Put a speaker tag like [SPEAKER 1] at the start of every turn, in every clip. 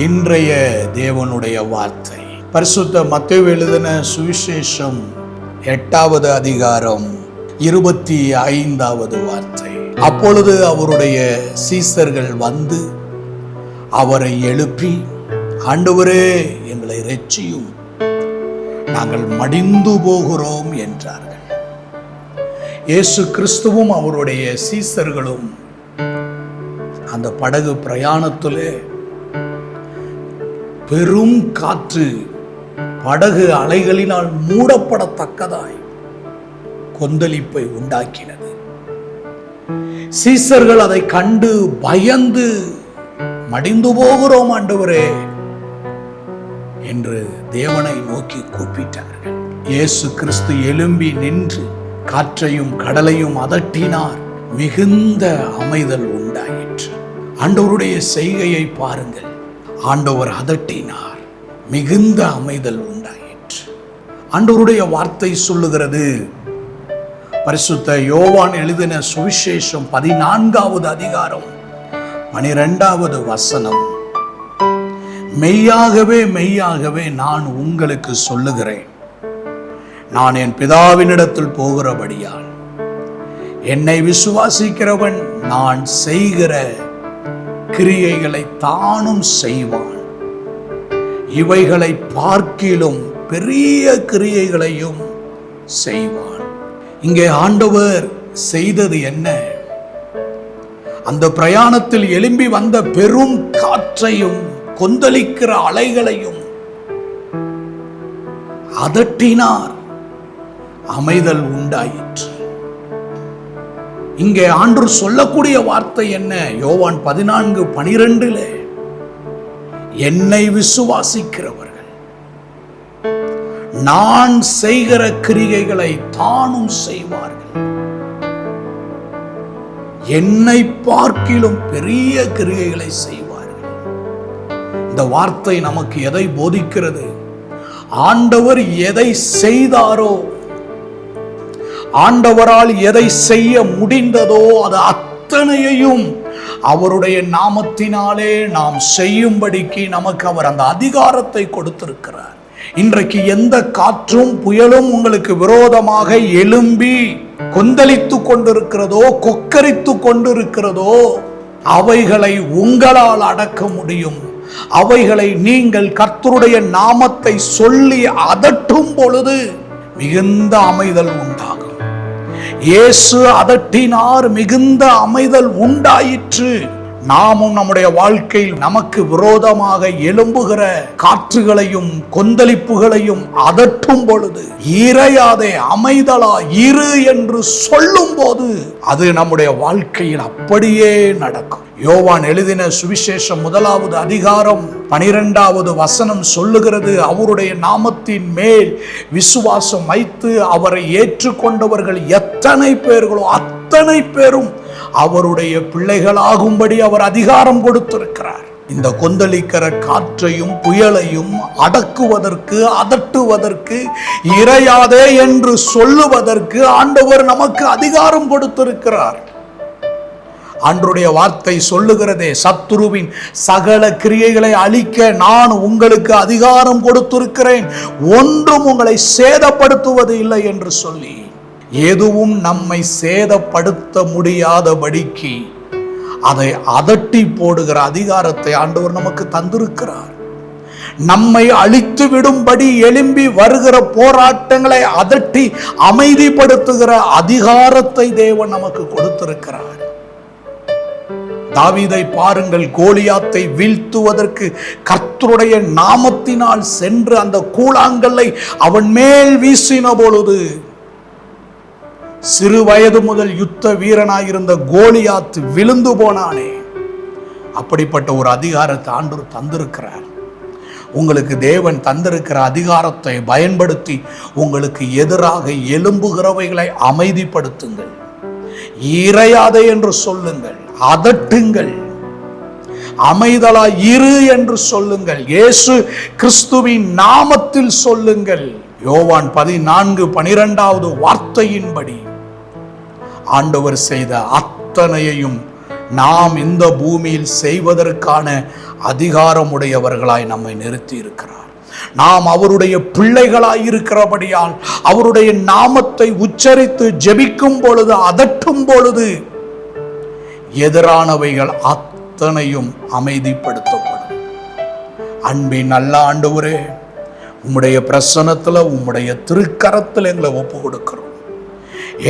[SPEAKER 1] இன்றைய தேவனுடைய வார்த்தை பரிசுத்த மத்தேயு எழுதின சுவிசேஷம் 8வது அதிகாரம் 25வது வார்த்தை. அப்பொழுது அவருடைய சீசர்கள் வந்து அவரை எழுப்பி, ஆண்டவரே, எங்களை இரட்சியும், நாங்கள் மடிந்து போகிறோம் என்றார்கள். இயேசு கிறிஸ்துவும் அவருடைய சீசர்களும் அந்த படகு பிரயாணத்திலே பெரும் காற்று படகு அலைகளினால் மூடப்படத்தக்கதாய் கொந்தளிப்பை உண்டாக்கினது. சீசர்கள் அதை கண்டு பயந்து, மடிந்து போகிறோம் ஆண்டவரே என்று தேவனை நோக்கி கூப்பிட்டார்கள். இயேசு கிறிஸ்து எழும்பி நின்று காற்றையும் கடலையும் அதட்டினார். மிகுந்த அமைதல் உண்டாயிற்று. ஆண்டவருடைய செய்கையை பாருங்கள். ஆண்டவர் அதட்டினார், மிகுந்த அமைதல் உண்டாயிற்று. ஆண்டவருடைய வார்த்தை சொல்லுகிறது, பரிசுத்த யோவான் எழுதின சுவிசேஷம் 14வது அதிகாரம் 12வது வசனம், மெய்யாகவே மெய்யாகவே நான் உங்களுக்கு சொல்லுகிறேன், நான் என் பிதாவினிடத்தில் போகிறபடியால் என்னை விசுவாசிக்கிறவன் நான் செய்கிற கிரியைகளை தானும் செய்வான், இவைகளை பார்க்கிலும் பெரிய கிரியைகளையும் செய்வான். இங்கே ஆண்டவர் செய்தது என்ன? அந்த பிரயாணத்தில் எழும்பி வந்த பெரும் காற்றையும் கொந்தளிக்கிற அலைகளையும் அதட்டினார். அமைதல் உண்டாயிற்று. இங்கே ஆண்டவர் சொல்லக்கூடிய வார்த்தை என்ன? யோவான் 14:12, என்னை விசுவாசிக்கிறவர்கள் நான் செய்கிற கிரியைகளை தானும் செய்வார்கள், என்னை பார்க்கிலும் பெரிய கிரியைகளை செய்வார்கள். இந்த வார்த்தை நமக்கு எதை போதிக்கிறது? ஆண்டவர் எதை செய்தாரோ, ஆண்டவரால் எதை செய்ய முடிந்ததோ அது அத்தனையையும் அவருடைய நாமத்தினாலே நாம் செய்யும்படிக்கு நமக்கு அவர் அந்த அதிகாரத்தை கொடுத்திருக்கிறார். இன்றைக்கு எந்த காற்றும் புயலும் உங்களுக்கு விரோதமாக எழும்பி கொந்தளித்து கொண்டிருக்கிறதோ, கொக்கரித்து கொண்டிருக்கிறதோ, அவைகளை உங்களால் அடக்க முடியும். அவைகளை நீங்கள் கர்த்தருடைய நாமத்தை சொல்லி அதட்டும் பொழுது மிகுந்த அமைதல் உண்டாகும். இயேசு அதட்டினார், மிகுந்த அமைதல் உண்டாயிற்று. நாமும் நம்முடைய வாழ்க்கையில் நமக்கு விரோதமாக எழும்புகிற காற்றுகளையும் கொந்தளிப்புகளையும் அதட்டும் பொழுது, இறையாதே, அமைதலா இரு என்று சொல்லும் போது அது நம்முடைய வாழ்க்கையில் அப்படியே நடக்கும். யோவான் எழுதின சுவிசேஷம் 1வது அதிகாரம் 12வது வசனம் சொல்லுகிறது, அவருடைய நாமத்தின் மேல் விசுவாசம் வைத்து அவரை ஏற்றுக்கொண்டவர்கள் எத்தனை பேர்களோ அத்தனை பேரும் அவருடைய பிள்ளைகளாகும்படி அவர் அதிகாரம் கொடுத்திருக்கிறார். இந்த கொந்தளிக்கிற காற்றையும் புயலையும் அடக்குவதற்கு, அதட்டுவதற்கு, இறையாதே என்று சொல்லுவதற்கு ஆண்டவர் நமக்கு அதிகாரம் கொடுத்திருக்கிறார். ஆண்டவருடைய வார்த்தை சொல்லுகிறதே, சத்துருவின் சகல கிரியைகளை அழிக்க நான் உங்களுக்கு அதிகாரம் கொடுத்திருக்கிறேன், ஒன்றும் உங்களை சேதப்படுத்துவது இல்லை என்று சொல்லி, எதுவும் நம்மை சேதப்படுத்த முடியாதபடிக்கு அதை அதட்டி போடுகிற அதிகாரத்தை ஆண்டவர் நமக்கு தந்திருக்கிறார். நம்மை அழித்து விடும்படி எழும்பி வருகிற போராட்டங்களை அதட்டி அமைதிப்படுத்துகிற அதிகாரத்தை தேவன் நமக்கு கொடுத்திருக்கிறார். தாவீதை பாருங்கள், கோலியாத்தை வீழ்த்துவதற்கு கர்த்தருடைய நாமத்தினால் சென்று அந்த கூழாங்கல்லை அவன் மேல் வீசின பொழுது, சிறு வயது முதல் யுத்த வீரனாயிருந்த கோலியாத் விழுந்து போனானே. அப்படிப்பட்ட ஒரு அதிகாரத்தை ஆண்டவர் தந்திருக்கிறார். உங்களுக்கு தேவன் தந்திருக்கிற அதிகாரத்தை பயன்படுத்தி உங்களுக்கு எதிராக எழும்புகிறவைகளை அமைதிப்படுத்துங்கள், இறையாதே என்று சொல்லுங்கள், அதட்டுங்கள், அமைதலா இரு என்று சொல்லுங்கள், இயேசு கிறிஸ்துவின் நாமத்தில் சொல்லுங்கள். யோவான் 14:12வது வார்த்தையின்படி ஆண்டவர் செய்த அத்தனையையும் நாம் இந்த பூமியில் செய்வதற்கான அதிகாரமுடையவர்களாய் நம்மை நிறுத்தி இருக்கிறார். நாம் அவருடைய பிள்ளைகளாய் இருக்கிறபடியால் அவருடைய நாமத்தை உச்சரித்து ஜெபிக்கும் பொழுது, அதட்டும் பொழுது எதிரானவைகள் அத்தனையும் அமைதிப்படுத்தப்படும். அன்பின் நல்ல ஆண்டவரே, உம்முடைய பிரசன்னத்துல, உம்முடைய திருக்கரத்தில் எங்களை ஒப்பு கொடுக்கிறோம்.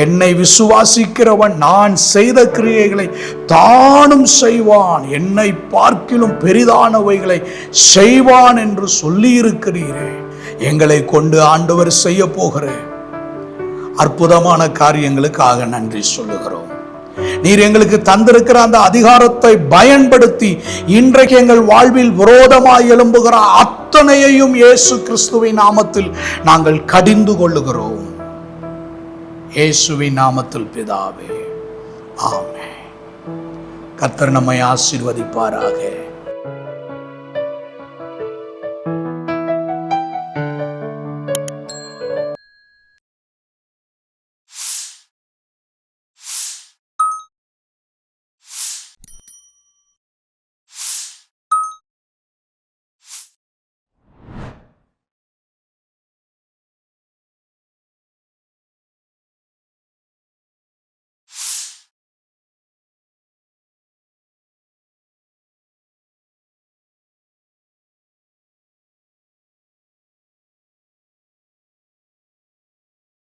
[SPEAKER 1] என்னை விசுவாசிக்கிறவன் நான் செய்த கிரியைகளை தானும் செய்வான், என்னை பார்க்கிலும் பெரிதானவைகளை செய்வான் என்று சொல்லி இருக்கிறீரே. எங்களை கொண்டு ஆண்டவர் செய்ய போகிற அற்புதமான காரியங்களுக்காக நன்றி சொல்லுகிறோம். நீர் எங்களுக்கு தந்திருக்கிற அந்த அதிகாரத்தை பயன்படுத்தி இன்றைக்கு எங்கள் வாழ்வில் விரோதமாய் எழும்புகிற அத்தனையையும் இயேசு கிறிஸ்துவின் நாமத்தில் நாங்கள் கடிந்து கொள்ளுகிறோம். இயேசுவின் நாமத்தில் பிதாவே, ஆமென். கர்த்தர் நம்மை ஆசீர்வதிப்பாராக.